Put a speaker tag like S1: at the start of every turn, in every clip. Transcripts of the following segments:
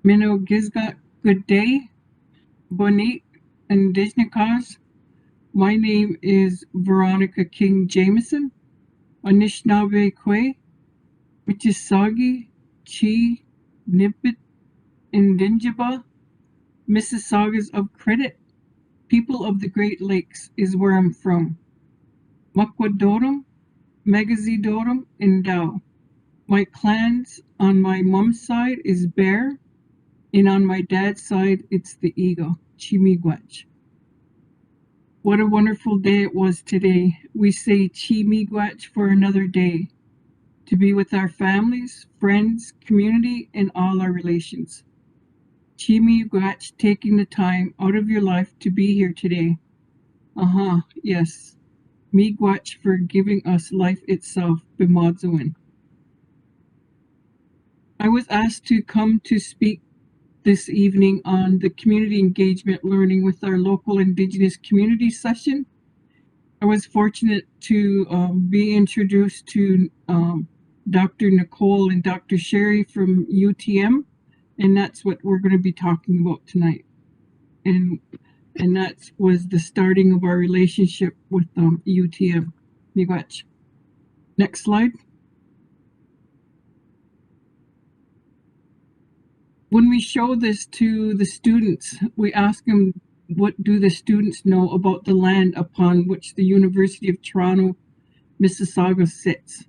S1: Mino Gizgat, good day. Bonit Indigenous. My name is Veronica King Jameson. Anishinaabe Kwe, Mississauga, Chi, Nippit, Indingiba, Mississaugas of Credit, people of the Great Lakes is where I'm from. Makwadorum, Magazidorum, and Dow. My clans on my mom's side is Bear, and on my dad's side it's the Eagle, Chimigwach. What a wonderful day it was today. We say Chimigwach for another day, to be with our families, friends, community, and all our relations. Chimigwach, taking the time out of your life to be here today. Yes. Miigwech for giving us life itself, Bimodzuin. I was asked to come to speak this evening on the community engagement learning with our local Indigenous community session. I was fortunate to be introduced to Dr. Nicole and Dr. Sherry from UTM, and that's what we're going to be talking about tonight. And that was the starting of our relationship with UTM. Miigwech. Next slide. When we show this to the students, we ask them, what do the students know about the land upon which the University of Toronto Mississauga sits?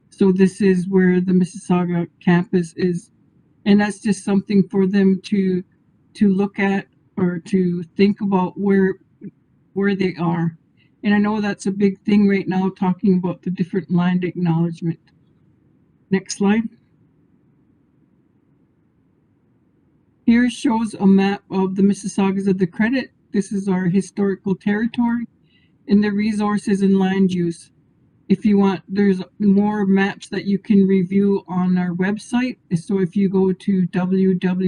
S1: So this is where the Mississauga campus is. And that's just something for them to look at or to think about where they are. And I know that's a big thing right now, talking about the different land acknowledgement. Next slide. Here shows a map of the Mississaugas of the Credit. This is our historical territory and the resources and land use. If you want, there's more maps that you can review on our website. So if you go to mncfn.ca,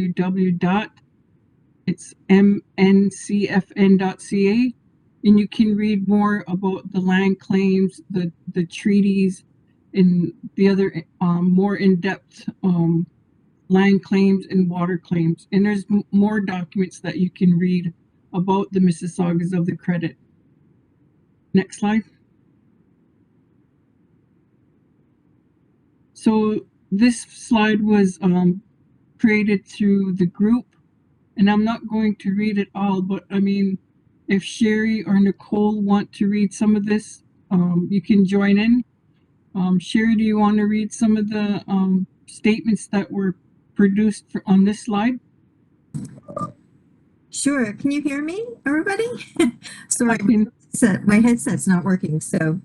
S1: and you can read more about the land claims, the treaties, and the other more in-depth land claims and water claims. And there's more documents that you can read about the Mississaugas of the Credit. Next slide. So this slide was created through the group, and I'm not going to read it all, but I mean, if Sherry or Nicole want to read some of this, you can join in. Sherry, do you want to read some of the statements that were produced on this slide?
S2: Sure. Can you hear me, everybody? Sorry, my headset's not working. So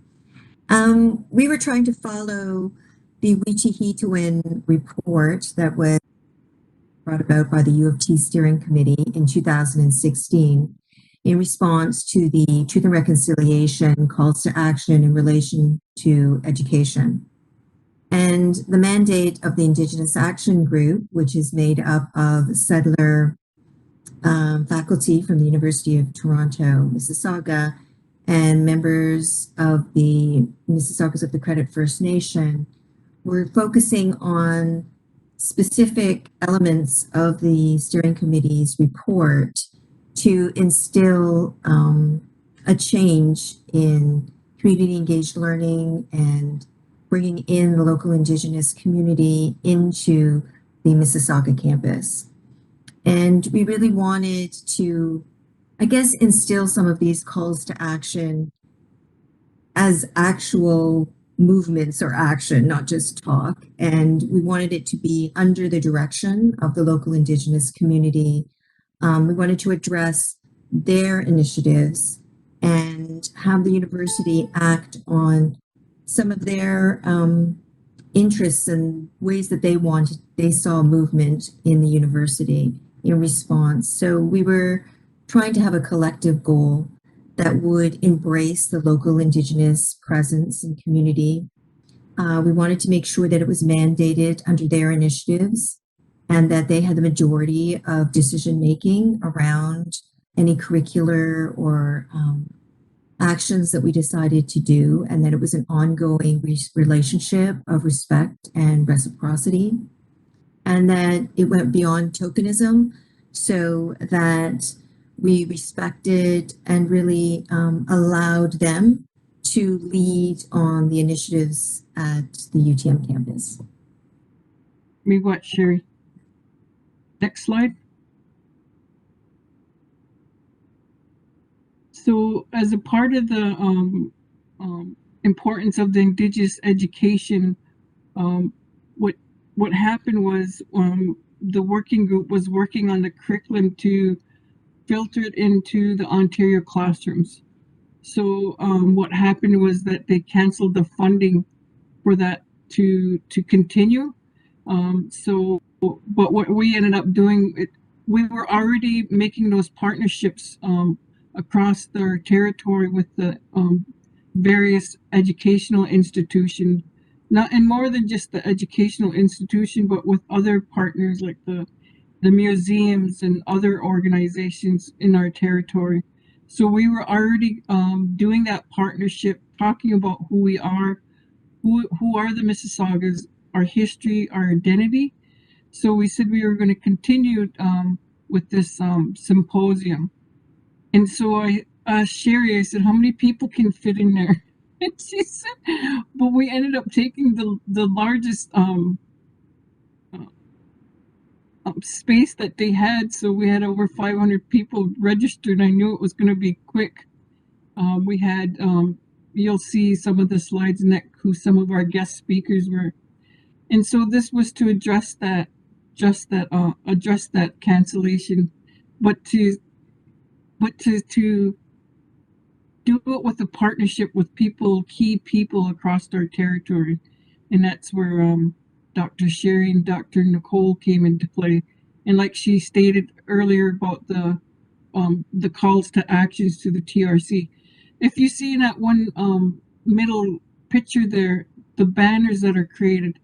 S2: we were trying to follow the Wichihituin report that was brought about by the U of T Steering Committee in 2016 in response to the Truth and Reconciliation calls to action in relation to education. And the mandate of the Indigenous Action Group, which is made up of settler faculty from the University of Toronto, Mississauga, and members of the Mississaugas of the Credit First Nation, we're focusing on specific elements of the steering committee's report to instill a change in community engaged learning and bringing in the local Indigenous community into the Mississauga campus. And we really wanted to, I guess, instill some of these calls to action as actual movements or action, not just talk. And we wanted it to be under the direction of the local Indigenous community. We wanted to address their initiatives and have the university act on some of their interests and ways that they saw movement in the university in response. So we were trying to have a collective goal that would embrace the local Indigenous presence and community. We wanted to make sure that it was mandated under their initiatives and that they had the majority of decision making around any curricular or actions that we decided to do, and that it was an ongoing relationship of respect and reciprocity. and that it went beyond tokenism, so that we respected and really allowed them to lead on the initiatives at the UTM campus.
S1: Me what, Sherry? Next slide. So as a part of the importance of the Indigenous education, um, what what happened was the working group was working on the curriculum to filter it into the Ontario classrooms. So what happened was that they canceled the funding for that to continue. So, but what we ended up doing, we were already making those partnerships across our territory with the various educational institutions, not and more than just the educational institution, but with other partners like the museums and other organizations in our territory. So we were already doing that partnership, talking about who we are, who are the Mississaugas, our history, our identity. So we said we were going to continue with this symposium. And so I asked Sherry, I said, how many people can fit in there? And she said, but we ended up taking the largest uh, space that they had. So we had over 500 people registered. I knew it was going to be quick. We had, you'll see some of the slides next, who some of our guest speakers were. And so this was to address that, address that cancellation, but to do it with a partnership with people, key people across our territory, and that's where Dr. Sherry and Dr. Nicole came into play. And like she stated earlier about the calls to actions to the TRC, if you see that one middle picture there, the banners that are created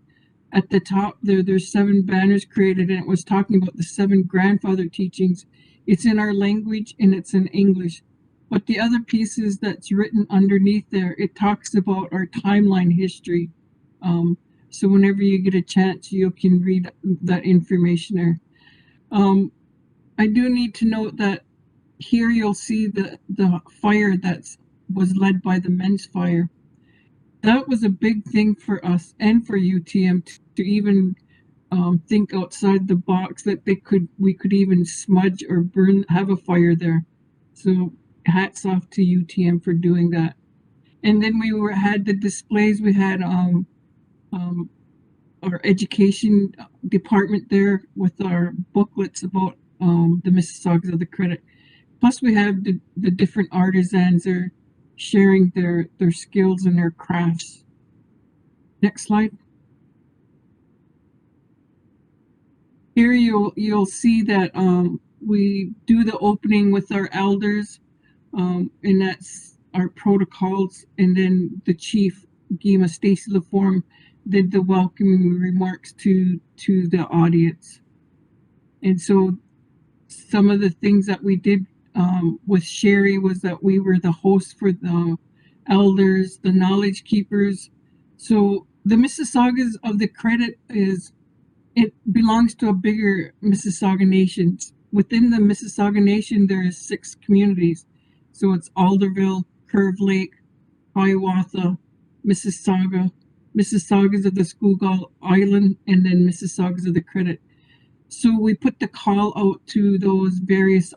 S1: at the top there's 7 banners created, and it was talking about the 7 grandfather teachings. It's in our language and it's in English, but the other pieces that's written underneath there, it talks about our timeline history. um, so whenever you get a chance, you can read that information there. I do need to note that here you'll see the fire that's was led by the men's fire. That was a big thing for us and for UTM to even think outside the box, that we could even smudge or burn, have a fire there. So hats off to UTM for doing that. And then had the displays. We had um, our education department there with our booklets about the Mississaugas of the Credit. Plus, we have the different artisans are sharing their skills and their crafts. Next slide. Here you'll see that we do the opening with our elders, and that's our protocols. And then the chief, Gima Stacy Laforme, did the welcoming remarks to the audience. And so some of the things that we did with Sherry was that we were the host for the elders, the knowledge keepers. So the Mississaugas of the Credit it belongs to a bigger Mississauga nation. Within the Mississauga nation, there is 6 communities. So it's Alderville, Curve Lake, Hiawatha, Mississauga, Mississaugas of the Schuylkill Island, and then Mississaugas of the Credit. So we put the call out to those various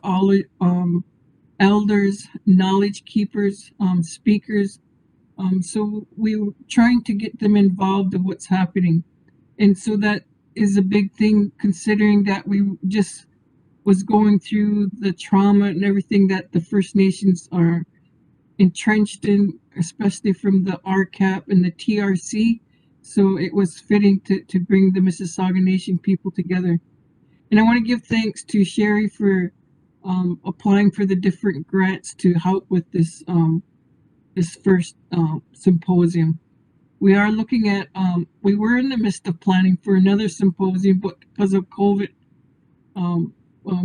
S1: elders, knowledge keepers, speakers. So we were trying to get them involved in what's happening. And so that is a big thing, considering that we just was going through the trauma and everything that the First Nations are entrenched in, especially from the RCAP and the TRC. So it was fitting to bring the Mississauga Nation people together. And I want to give thanks to Sherry for applying for the different grants to help with this first symposium. We are looking at, we were in the midst of planning for another symposium, but because of COVID,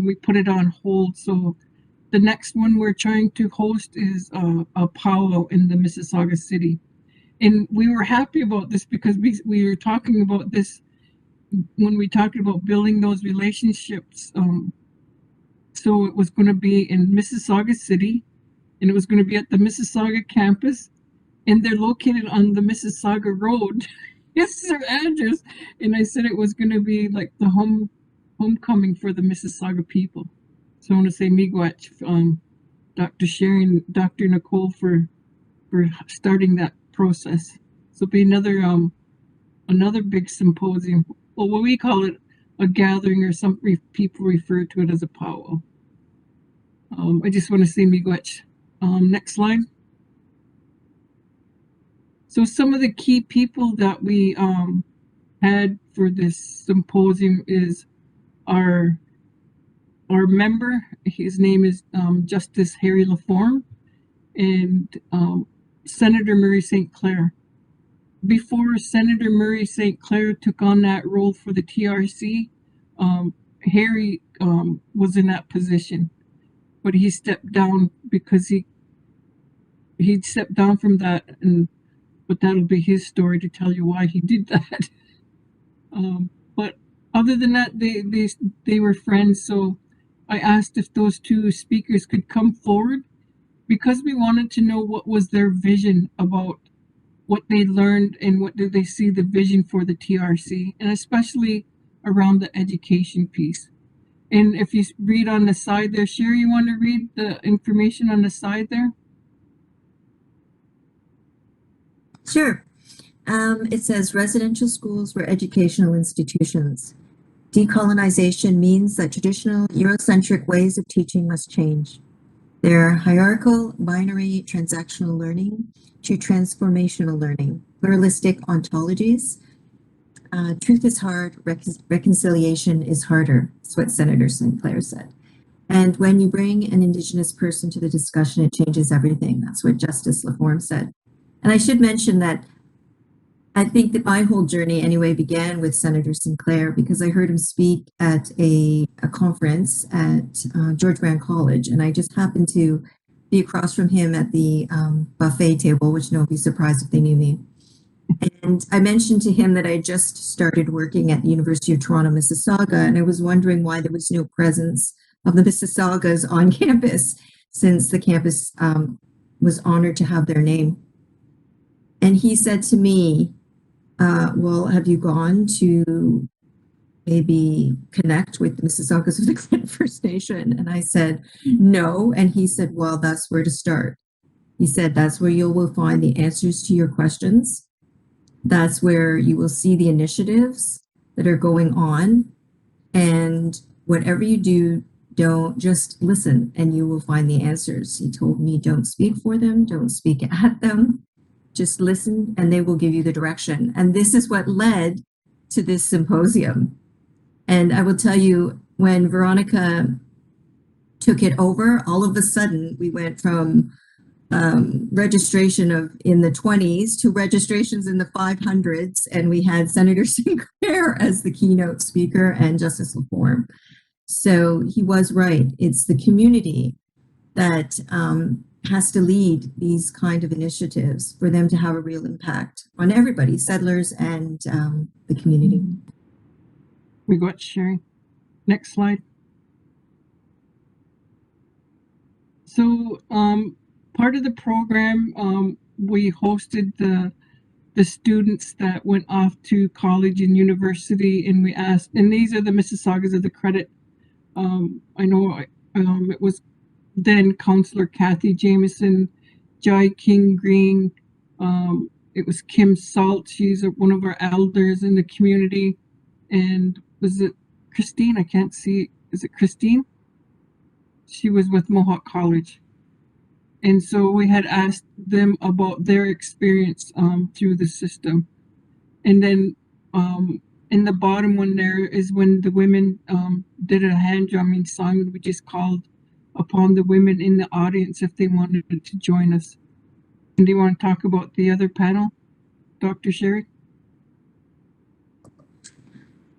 S1: we put it on hold. So the next one we're trying to host is a powwow in the Mississauga city. And we were happy about this because we were talking about this when we talked about building those relationships, so it was going to be in Mississauga City, and it was going to be at the Mississauga campus, and they're located on the Mississauga Road. Yes, their address. And I said it was going to be like the homecoming for the Mississauga people. So I want to say miigwech, Dr. Sherry and Dr. Nicole for starting that process. So it'll be another big symposium. Well, what we call it, a gathering, or some people refer to it as a powwow. I just want to say miigwech. Next slide. So some of the key people that we had for this symposium is our member. His name is Justice Harry Laforme, and Senator Murray St. Clair. Before Senator Murray St. Clair took on that role for the TRC, Harry was in that position, but he stepped down because he stepped down from that, and but that'll be his story to tell you why he did that. But other than that, they were friends. So I asked if those two speakers could come forward because we wanted to know what was their vision about what they learned and what did they see the vision for the TRC, and especially around the education piece. And if you read on the side there, Sherry, you want to read the information on the side there?
S2: Sure. It says residential schools were educational institutions. Decolonization means that traditional Eurocentric ways of teaching must change. They're hierarchical, binary, transactional learning to transformational learning, pluralistic ontologies. Truth is hard, reconciliation is harder. That's what Senator St. Clair said. And when you bring an Indigenous person to the discussion, it changes everything. That's what Justice Laforme said. And I should mention that I think that my whole journey anyway began with Senator St. Clair because I heard him speak at a conference at George Brown College, and I just happened to be across from him at the buffet table, which no one would be surprised if they knew me. And I mentioned to him that I had just started working at the University of Toronto, Mississauga, and I was wondering why there was no presence of the Mississaugas on campus since the campus was honored to have their name. And he said to me, well, have you gone to maybe connect with the Mississaugas of the Clan First Nation? And I said, no. And he said, well, that's where to start. He said, that's where you will find the answers to your questions. That's where you will see the initiatives that are going on. And whatever you do, don't just listen and you will find the answers. He told me, don't speak for them, don't speak at them. Just listen and they will give you the direction. And this is what led to this symposium. And I will tell you, when Veronica took it over, all of a sudden we went from registration in the 20s to registrations in the 500s. And we had Senator St. Clair as the keynote speaker and Justice Laforme. So he was right. It's the community that has to lead these kind of initiatives for them to have a real impact on everybody, settlers and the community.
S1: We got Sherry. Next slide. So part of the program, we hosted the students that went off to college and university, and we asked, and these are the Mississaugas of the credit. I know it was then Councillor Kathy Jameson, Jai King Green. It was Kim Salt. She's one of our elders in the community. And was it Christine? I can't see. Is it Christine? She was with Mohawk College. And so we had asked them about their experience through the system. And then in the bottom one there is when the women did a hand drumming song. We just called upon the women in the audience if they wanted to join us. And do you want to talk about the other panel, Dr. Sherry?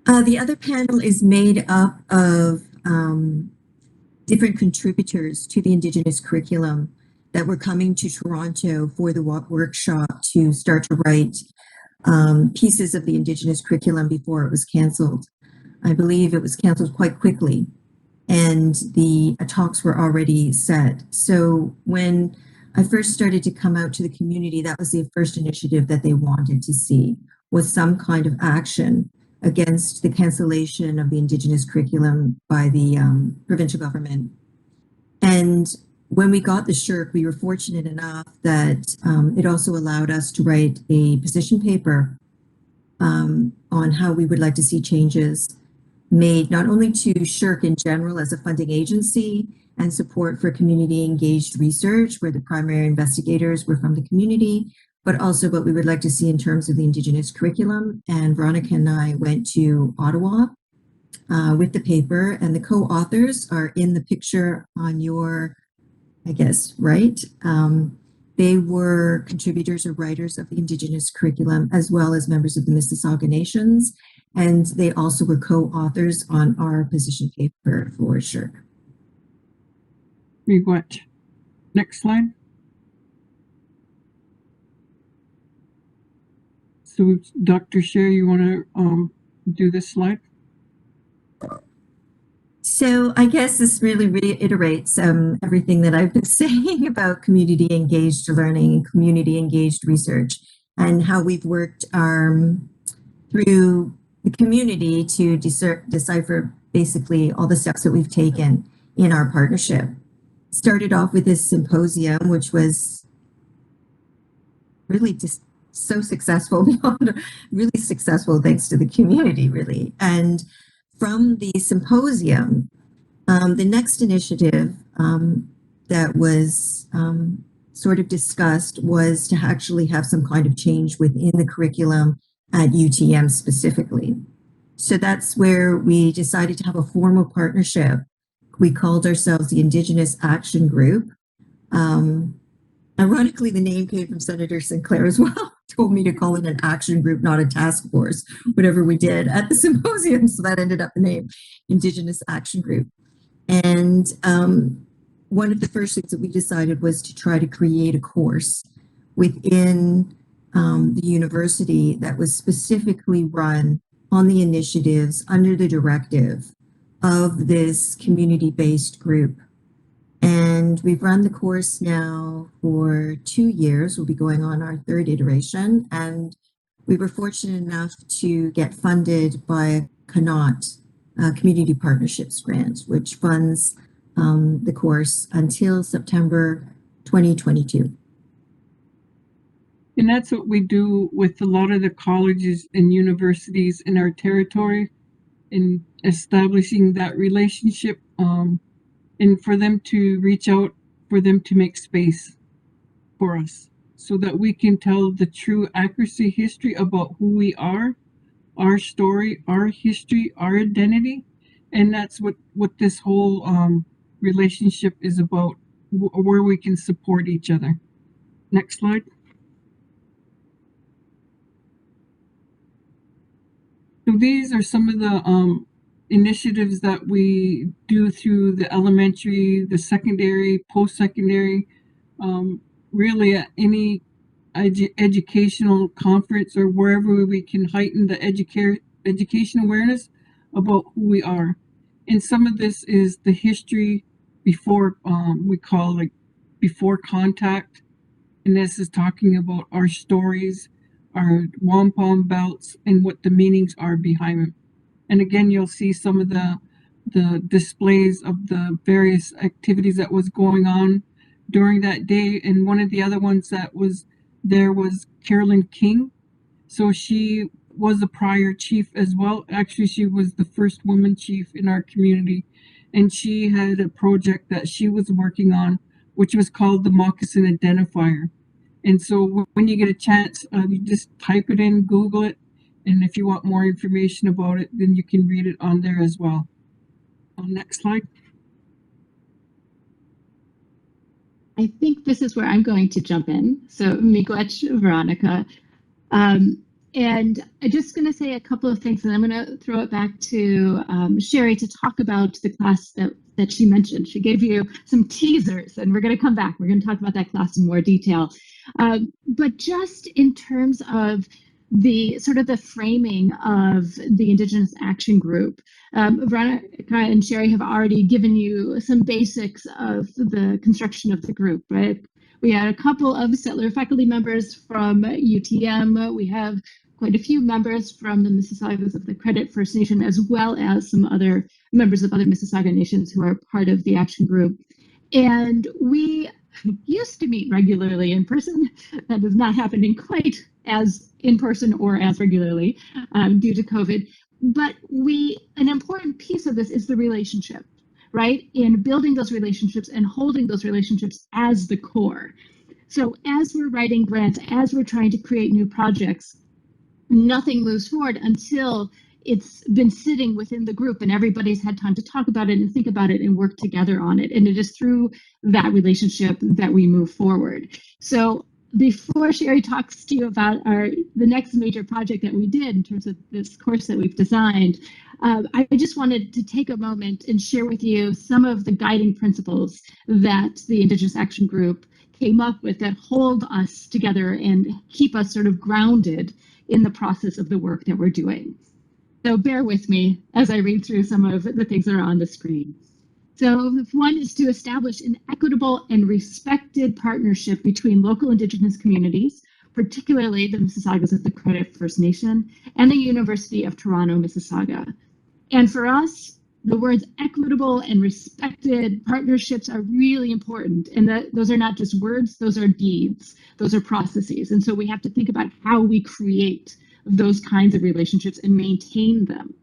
S2: The other panel is made up of different contributors to the Indigenous curriculum that were coming to Toronto for the workshop to start to write pieces of the Indigenous curriculum before it was canceled. I believe it was canceled quite quickly, and the talks were already set. So when I first started to come out to the community, that was the first initiative that they wanted to see, was some kind of action against the cancellation of the Indigenous curriculum by the provincial government. And when we got the SSHRC, we were fortunate enough that it also allowed us to write a position paper on how we would like to see changes made not only to SSHRC in general as a funding agency and support for community engaged research where the primary investigators were from the community, but also what we would like to see in terms of the Indigenous curriculum. And Veronica and I went to Ottawa with the paper, and the co-authors are in the picture on your, I guess, right? They were contributors or writers of the Indigenous curriculum, as well as members of the Mississauga Nations. And they also were co-authors on our position paper for SSHRC.
S1: Miigwech. Next slide. So, Dr. Sher, you want to do this slide?
S2: So I guess this really reiterates everything that I've been saying about community engaged learning and community engaged research, and how we've worked through the community to decipher basically all the steps that we've taken in our partnership. Started off with this symposium, which was really just so successful, really successful thanks to the community, really. And from the symposium, the next initiative that was sort of discussed was to actually have some kind of change within the curriculum at UTM specifically. So that's where we decided to have a formal partnership. We called ourselves the Indigenous Action Group. Ironically, the name came from Senator Sinclair as well. Told me to call it an action group, not a task force, whatever we did at the symposium. So that ended up the name, Indigenous Action Group. And one of the first things that we decided was to try to create a course within the university that was specifically run on the initiatives under the directive of this community-based group. And we've run the course now for 2 years. We'll be going on our third iteration. And we were fortunate enough to get funded by CANOT, Community Partnerships Grant, which funds the course until September 2022.
S1: And that's what we do with a lot of the colleges and universities in our territory, in establishing that relationship, and for them to reach out, for them to make space for us so that we can tell the true accuracy history about who we are, our story, our history, our identity. And that's what this whole relationship is about, where we can support each other. Next slide. So these are some of the initiatives that we do through the elementary, the secondary, post-secondary, really at any educational conference or wherever we can heighten the education awareness about who we are. And some of this is the history before, we call like before contact. And this is talking about our stories, our wampum belts, and what the meanings are behind them. And again, you'll see some of the displays of the various activities that was going on during that day. And one of the other ones that was there was Carolyn King. So she was a prior chief as well. Actually, she was the first woman chief in our community. And she had a project that she was working on, which was called the Moccasin Identifier. And so when you get a chance, you just type it in, Google it. And if you want more information about it, then you can read it on there as well. Next slide.
S3: I think this is where I'm going to jump in. So miigwech, Veronica. And I'm just going to say a couple of things, and I'm going to throw it back to Sherry to talk about the class that she mentioned. She gave you some teasers, and we're going to come back. We're going to talk about that class in more detail. But just in terms of the sort of the framing of the Indigenous Action Group. Veronica and Sherry have already given you some basics of the construction of the group, right? We had a couple of settler faculty members from UTM. We have quite a few members from the Mississaugas of the Credit First Nation, as well as some other members of other Mississauga nations who are part of the action group. And we used to meet regularly in person. That is not happening quite as in person or as regularly due to COVID. But an important piece of this is the relationship, right? In building those relationships and holding those relationships as the core. So as we're writing grants, as we're trying to create new projects, nothing moves forward until it's been sitting within the group and everybody's had time to talk about it and think about it and work together on it. And it is through that relationship that we move forward. So before Sherry talks to you about the next major project that we did in terms of this course that we've designed, I just wanted to take a moment and share with you some of the guiding principles that the Indigenous Action Group came up with that hold us together and keep us sort of grounded in the process of the work that we're doing. So bear with me as I read through some of the things that are on the screen. So one is to establish an equitable and respected partnership between local Indigenous communities, particularly the Mississaugas of the Credit First Nation and the University of Toronto, Mississauga. And for us, the words equitable and respected partnerships are really important. And those are not just words, those are deeds, those are processes. And so we have to think about how we create those kinds of relationships and maintain them.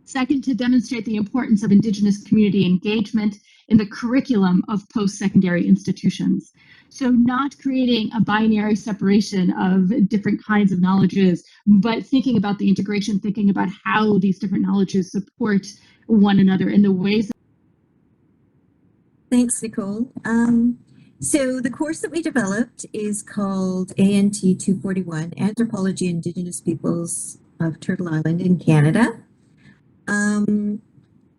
S3: Second, to demonstrate the importance of Indigenous community engagement in the curriculum of post-secondary institutions. So not creating a binary separation of different kinds of knowledges, but thinking about the integration, thinking about how these different knowledges support one another in the ways.
S2: Thanks, Nicole. So the course that we developed is called ANT 241, Anthropology Indigenous Peoples of Turtle Island in Canada.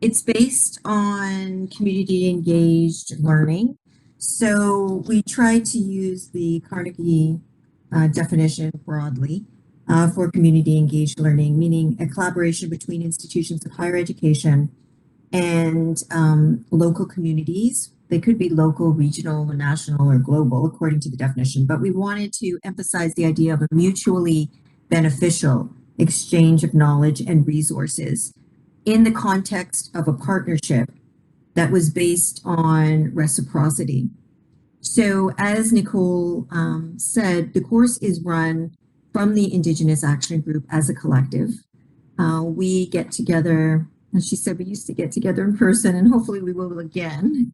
S2: It's based on community engaged learning. So we try to use the Carnegie definition broadly for community engaged learning, meaning a collaboration between institutions of higher education and local communities. They could be local, regional, or national, or global, according to the definition. But we wanted to emphasize the idea of a mutually beneficial exchange of knowledge and resources in the context of a partnership that was based on reciprocity. So as Nicole said, the course is run from the Indigenous Action Group as a collective. We get together, as she said, we used to get together in person, and hopefully we will again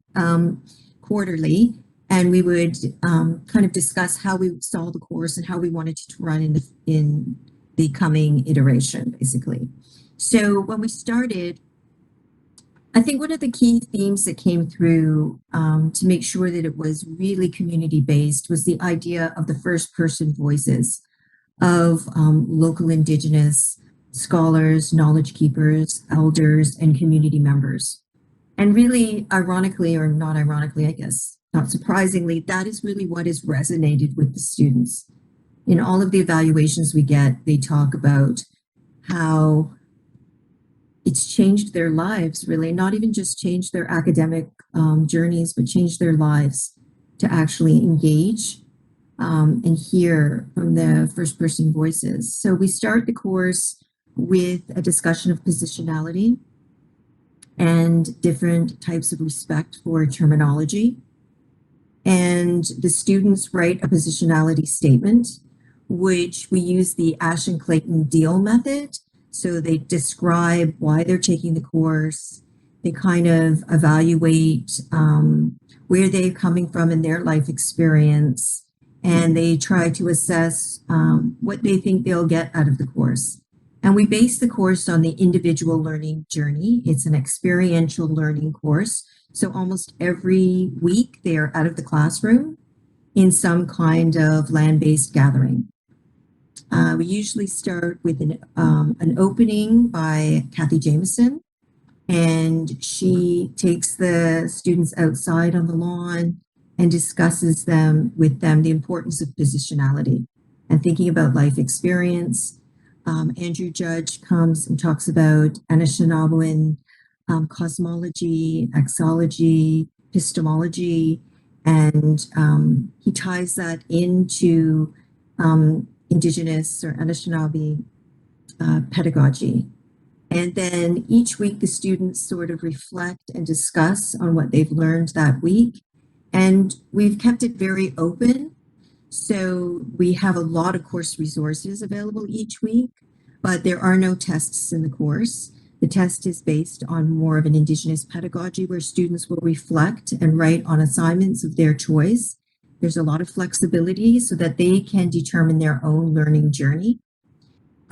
S2: quarterly, and we would kind of discuss how we saw the course and how we wanted to run in the coming iteration, basically. So when we started, I think one of the key themes that came through to make sure that it was really community-based was the idea of the first-person voices of local Indigenous scholars, knowledge keepers, elders, and community members. And really, ironically, or not ironically, I guess, not surprisingly, that is really what has resonated with the students. In all of the evaluations we get, they talk about how it's changed their lives, really, not even just changed their academic journeys, but changed their lives to actually engage and hear from the first person voices. So we start the course with a discussion of positionality and different types of respect for terminology. And the students write a positionality statement, which we use the Ashton-Clayton Deal method. So they describe why they're taking the course. They kind of evaluate where they're coming from in their life experience. And they try to assess what they think they'll get out of the course. And we base the course on the individual learning journey. It's an experiential learning course. So almost every week they are out of the classroom in some kind of land-based gathering. We usually start with an opening by Kathy Jameson, and she takes the students outside on the lawn and discusses with them the importance of positionality. and thinking about life experience. Andrew Judge comes and talks about Anishinaabewin cosmology, axology, epistemology, and he ties that into Indigenous or Anishinaabe pedagogy. And then each week, the students sort of reflect and discuss on what they've learned that week. And we've kept it very open. So we have a lot of course resources available each week, but there are no tests in the course. The test is based on more of an Indigenous pedagogy where students will reflect and write on assignments of their choice. There's a lot of flexibility so that they can determine their own learning journey.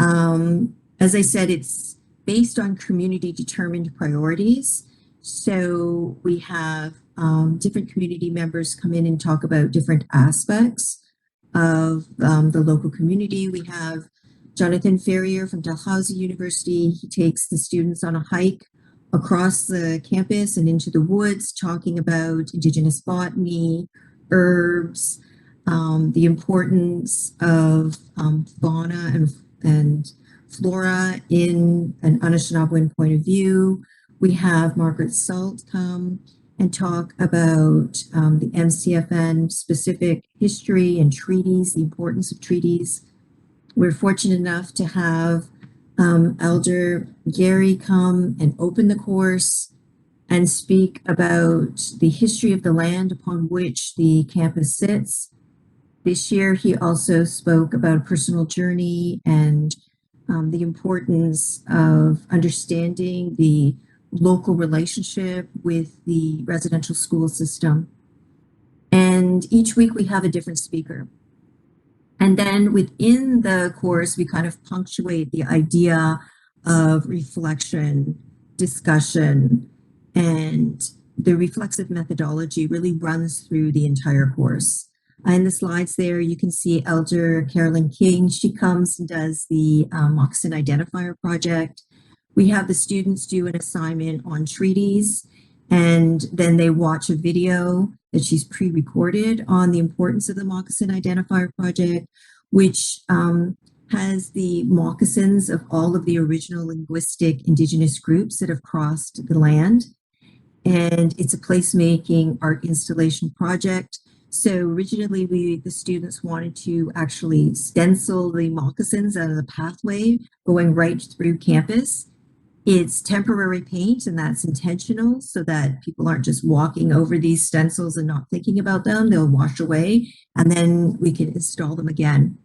S2: As I said, it's based on community determined priorities. So we have different community members come in and talk about different aspects of the local community. We have Jonathan Ferrier from Dalhousie University. He takes the students on a hike across the campus and into the woods, talking about Indigenous botany, herbs, the importance of fauna and flora in an Anishinaabewin point of view. We have Margaret Salt come and talk about the MCFN specific history and treaties, the importance of treaties. We're fortunate enough to have Elder Gary come and open the course and speak about the history of the land upon which the campus sits. This year, he also spoke about a personal journey and the importance of understanding the local relationship with the residential school system. And each week we have a different speaker. And then within the course, we kind of punctuate the idea of reflection, discussion, and the reflexive methodology really runs through the entire course. In the slides there, you can see Elder Carolyn King. She comes and does the Moccasin Identifier project. We have the students do an assignment on treaties, and then they watch a video that she's pre-recorded on the importance of the Moccasin Identifier project, which has the moccasins of all of the original linguistic Indigenous groups that have crossed the land. And it's a placemaking art installation project. So originally the students wanted to actually stencil the moccasins out of the pathway going right through campus. It's temporary paint, and that's intentional so that people aren't just walking over these stencils and not thinking about them. They'll wash away, and then we can install them again.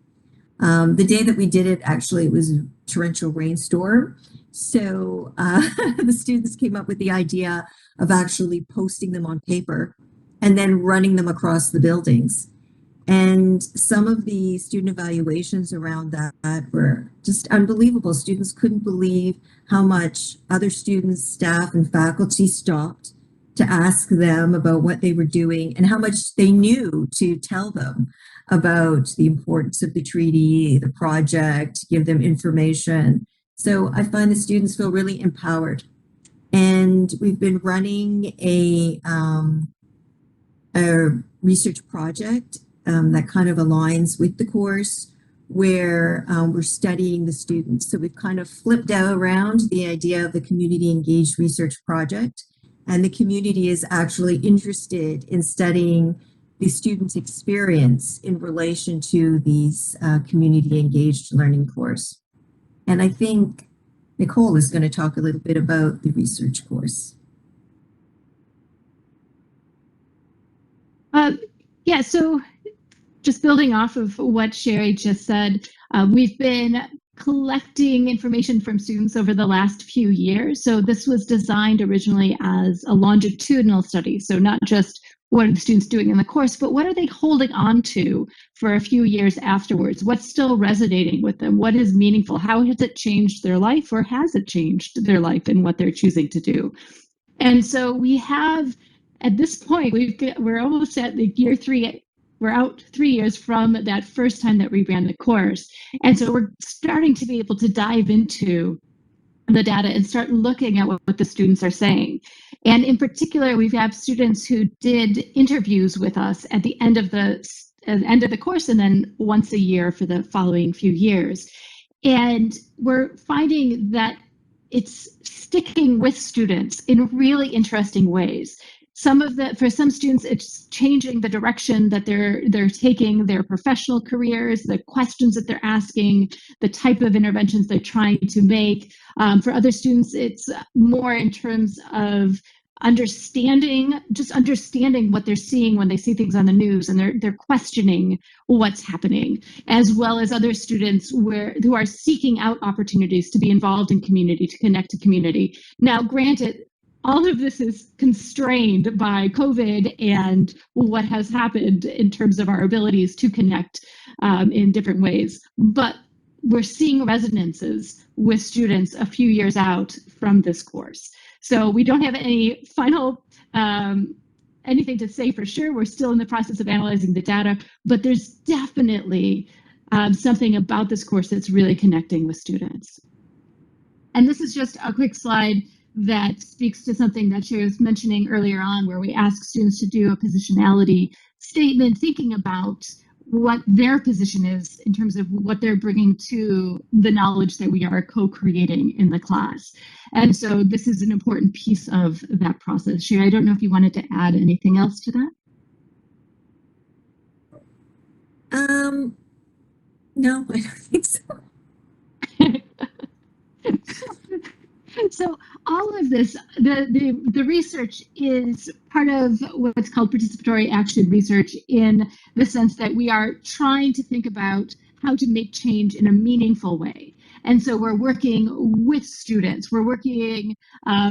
S2: The day that we did it, actually, it was a torrential rainstorm. So the students came up with the idea of actually posting them on paper and then running them across the buildings. And some of the student evaluations around that were just unbelievable. Students couldn't believe how much other students, staff, and faculty stopped to ask them about what they were doing and how much they knew to tell them about the importance of the treaty, the project, give them information. So I find the students feel really empowered. And we've been running a research project that kind of aligns with the course where we're studying the students. So we've kind of flipped around the idea of the community engaged research project, and the community is actually interested in studying the students' experience in relation to these community engaged learning course. And I think Nicole is going to talk a little bit about the research course.
S3: Yeah, so just building off of what Sherry just said, we've been collecting information from students over the last few years. So this was designed originally as a longitudinal study. So not just what are the students doing in the course, but what are they holding on to for a few years afterwards? What's still resonating with them? What is meaningful? How has it changed their life, or has it changed their life in what they're choosing to do? And so we have, at this point, we're almost at the year 3. We're out 3 years from that first time that we ran the course. And so we're starting to be able to dive into the data and start looking at what the students are saying. And in particular, we have students who did interviews with us at the end of the at the end of the course and then once a year for the following few years. And we're finding that it's sticking with students in really interesting ways. For some students, it's changing the direction that they're taking their professional careers, the questions that they're asking, the type of interventions they're trying to make. For other students, it's more in terms of understanding what they're seeing when they see things on the news, and they're questioning what's happening, as well as other students who are seeking out opportunities to be involved in community, to connect to community. Now, granted, all of this is constrained by COVID and what has happened in terms of our abilities to connect in different ways. But we're seeing resonances with students a few years out from this course. So we don't have any final anything to say for sure. We're still in the process of analyzing the data, but there's definitely something about this course that's really connecting with students. And this is just a quick slide that speaks to something that she was mentioning earlier on, where we ask students to do a positionality statement, thinking about what their position is in terms of what they're bringing to the knowledge that we are co-creating in the class. And so this is an important piece of that process. Sherry, I don't know if you wanted to add anything else to that?
S2: No, I don't think so.
S3: So all of this, the research is part of what's called participatory action research, in the sense that we are trying to think about how to make change in a meaningful way. And so we're working with students, we're working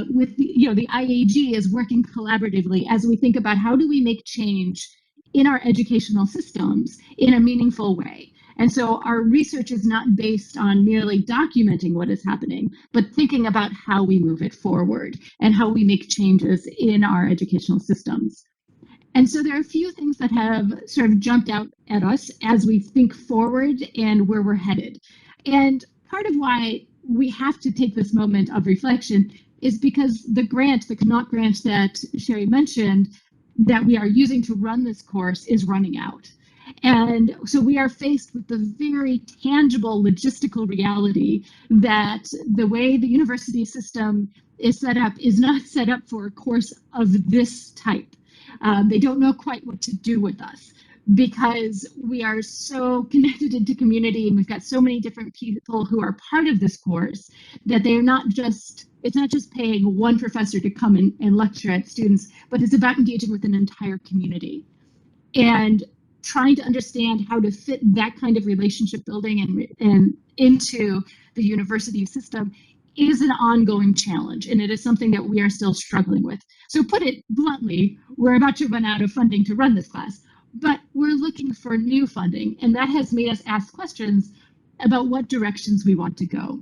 S3: with, the IAG is working collaboratively as we think about how do we make change in our educational systems in a meaningful way. And so our research is not based on merely documenting what is happening, but thinking about how we move it forward and how we make changes in our educational systems. And so there are a few things that have sort of jumped out at us as we think forward and where we're headed. And part of why we have to take this moment of reflection is because the Knott grant that Sherry mentioned that we are using to run this course is running out. And so we are faced with the very tangible logistical reality that the way the university system is set up is not set up for a course of this type. They don't know quite what to do with us because we are so connected into community and we've got so many different people who are part of this course that it's not just paying one professor to come and lecture at students, but it's about engaging with an entire community. And trying to understand how to fit that kind of relationship building and into the university system is an ongoing challenge, and it is something that we are still struggling with. So put it bluntly, we're about to run out of funding to run this class, but we're looking for new funding, and that has made us ask questions about what directions we want to go.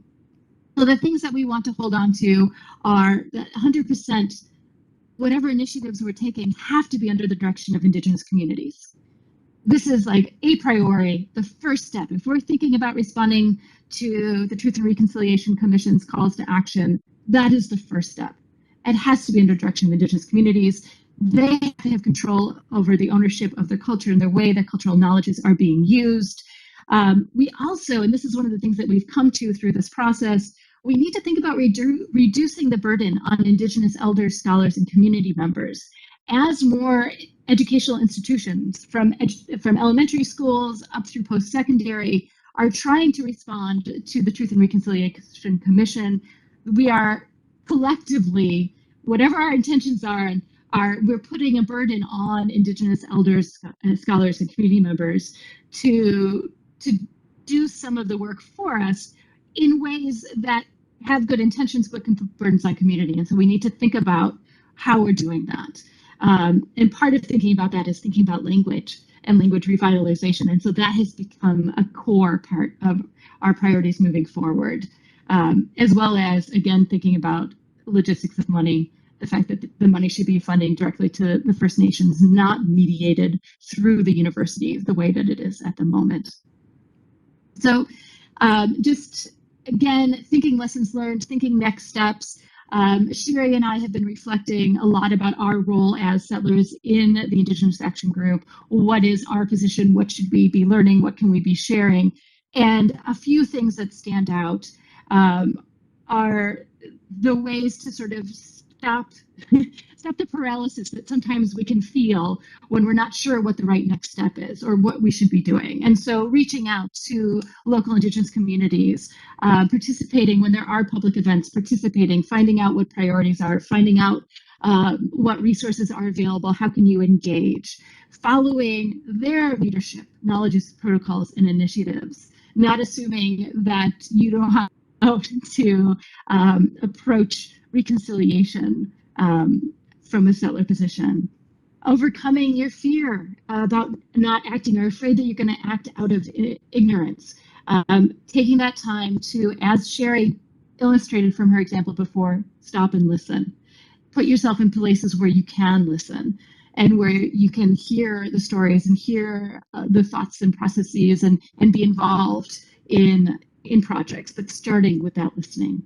S3: So the things that we want to hold on to are that 100% whatever initiatives we're taking have to be under the direction of Indigenous communities. This is like a priori, the first step. If we're thinking about responding to the Truth and Reconciliation Commission's calls to action, that is the first step. It has to be under the direction of Indigenous communities. They have to have control over the ownership of their culture and the way that cultural knowledges are being used. We also, and this is one of the things that we've come to through this process, we need to think about reducing the burden on Indigenous elders, scholars, and community members. As more educational institutions from elementary schools up through post-secondary are trying to respond to the Truth and Reconciliation Commission, we are collectively, whatever our intentions are, we're putting a burden on Indigenous elders, scholars, and community members to do some of the work for us in ways that have good intentions but can put burdens on community. And so we need to think about how we're doing that. And part of thinking about that is thinking about language and language revitalization. And so that has become a core part of our priorities moving forward, as well as, again, thinking about logistics of money, the fact that the money should be funding directly to the First Nations, not mediated through the university the way that it is at the moment. So just, again, thinking lessons learned, thinking next steps. Sherry and I have been reflecting a lot about our role as settlers in the Indigenous Action Group. What is our position? What should we be learning? What can we be sharing? And a few things that stand out are the ways to sort of stop the paralysis that sometimes we can feel when we're not sure what the right next step is or what we should be doing. And so reaching out to local Indigenous communities, participating when there are public events, participating, finding out what priorities are, finding out what resources are available, how can you engage, following their leadership, knowledges, protocols, and initiatives, not assuming that you don't have to approach reconciliation from a settler position. Overcoming your fear about not acting or afraid that you're going to act out of ignorance. Taking that time to, as Sherry illustrated from her example before, stop and listen. Put yourself in places where you can listen and where you can hear the stories and hear the thoughts and processes and be involved in projects, but starting with that listening.